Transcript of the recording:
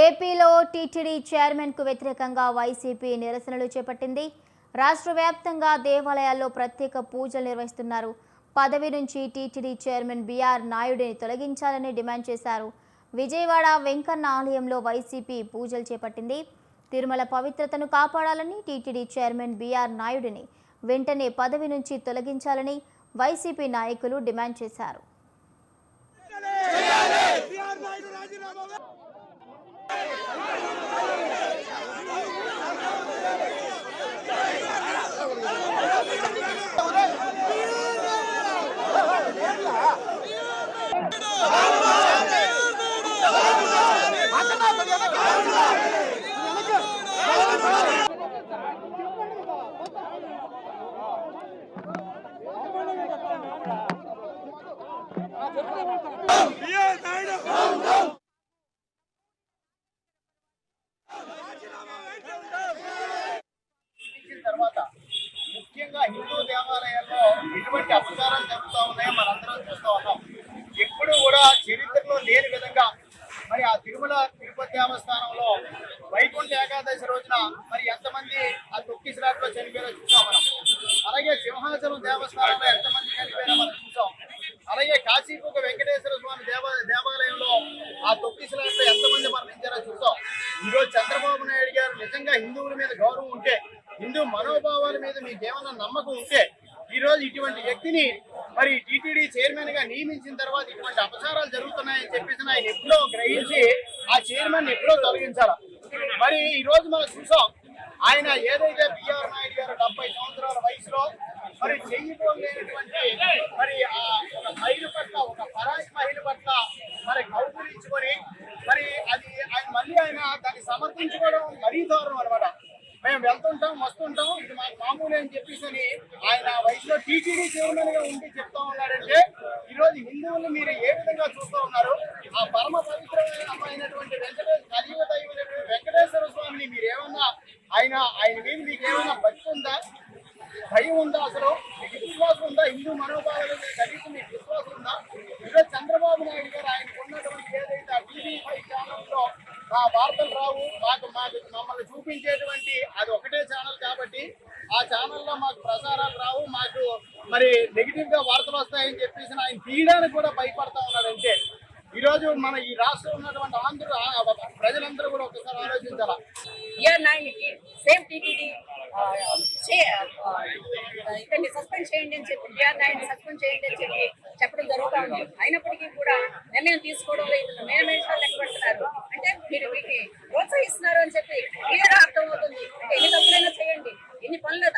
ఏపీలో టీటీడీ చైర్మన్కు వ్యతిరేకంగా వైసీపీ నిరసనలు చేపట్టింది. రాష్ట్ర వ్యాప్తంగా దేవాలయాల్లో ప్రత్యేక పూజలు నిర్వహిస్తున్నారు. పదవి నుంచి టీటీడీ చైర్మన్ బీఆర్ నాయుడిని తొలగించాలని డిమాండ్ చేశారు. విజయవాడ వెంకన్న ఆలయంలో వైసీపీ పూజలు చేపట్టింది. తిరుమల పవిత్రతను కాపాడాలని టీటీడీ చైర్మన్ బీఆర్ నాయుడిని వెంటనే పదవి నుంచి తొలగించాలని వైసీపీ నాయకులు డిమాండ్ చేశారు. తర్వాత ముఖ్యంగా హిందూ దేవాలయాల్లో ఎటువంటి అపచారాలు జరుగుతూ ఉన్నాయో మనందరం చూస్తూ ఉన్నాం. ఎప్పుడు కూడా చరిత్రలో లేని విధంగా మరి ఆ తిరుపతి దేవస్థానంలో వైకుంఠ ఏకాదశి రోజున మరి ఎంతమంది ఆ తొక్కిసలాట్లో చనిపోయారో చూసాం మనం. అలాగే సింహాచలం దేవస్థానంలో ఎంతమంది చనిపోయారో మనం చూసాం. అలాగే కాశీపుక వెంకటేశ్వర స్వామి దేవాలయంలో ఆ తొక్కిసలాట్లో ఎంతమంది మరణించారో చూసాం. ఈరోజు చంద్రబాబు నాయుడు గారు నిజంగా హిందువుల మీద గౌరవం ఉంటే, హిందూ మనోభావాల మీద మీకు ఏమన్నా నమ్మకం ఉంటే, ఈ రోజు ఇటువంటి వ్యక్తిని మరి టీటీడీ చైర్మన్ గా నియమించిన తర్వాత ఇటువంటి అపచారాలు జరుగుతున్నాయని చెప్పేసి ఆయన ఎప్పుడో గ్రహించి ఆ చైర్మన్ ఎప్పుడో తొలగించాల. మరి ఈ రోజు మనం చూసాం, ఆయన ఏదైతే బీఆర్ నాయుడు గారు 70 సంవత్సరాల వయసులో మరి చెయ్యిపోలేనటువంటి మరి ఒక మహిళ పట్ల, ఒక పరాయి మహిళ పట్ల మరి కౌగులించుకొని మరి అది ఆయన మళ్ళీ ఆయన దాన్ని సమర్థించుకోవడం మరీ దారుణం అనమాట. మేము వెళ్తుంటాం, వస్తుంటాం, ఇది మాకు మామూలు అని చెప్పేసి ఆయన వయసులో టీటీడీ చైర్మన్ గా ఉండి చెప్తా ఉన్నాడంటే ఈ రోజు హిందువులు మీరు ఏ విధంగా చూస్తూ ఉన్నారు? ఆ పరమ పవిత్రమైనటువంటి కలియుగ దైవమైనటువంటి వెంకటేశ్వర స్వామిని మీరు ఏమన్నా ఆయన మీద మీకు ఏమైనా భక్తి ఉందా, భయం ఉందా? అసలు మీకు విశ్వాసం ఉందా? హిందూ మనోభావాల మీద కనీసం మీకు విశ్వాసం ఉందా? ఈరోజు చంద్రబాబు నాయుడు గారు ఆయనకు ఉన్నటువంటి ఏదైతే ఆ టీవీ5 ఛానల్లో ఆ వార్తలు రావు, మమ్మల్ని చూపించేటువంటి అది ఒకటే ఛానల్ కాబట్టి ఆ ఛానల్లో మాకు ప్రసారాలు రావు, మాకు మరి నెగిటివ్ గా వార్తలు వస్తాయని చెప్పేసి ఆయన తీయడానికి కూడా భయపడతా ఉన్నాడంటే ఈరోజు మన ఈ రాష్ట్రంలో ఉన్నటువంటి ఆంధ్ర ప్రజలందరూ కూడా ఒకసారి ఆలోచించాలా. సేమ్ టీటీడీ ఇతన్ని సస్పెండ్ చేయండి అని చెప్పి, బీఆర్ నాయుడిని సస్పెండ్ చేయండి అని చెప్పి చెప్పడం జరుగుతూ ఉంది. అయినప్పటికీ కూడా నిర్ణయం తీసుకోవడంలో ఇతను మేనేజ్మెంట్ లెక్క పెడుతున్నారు. అంటే మీరు వీటిని ప్రోత్సహిస్తున్నారు అని చెప్పి క్లియర్ అర్థమవుతుంది. అంటే ఎన్ని తప్పులైనా చేయండి, ఎన్ని పనులు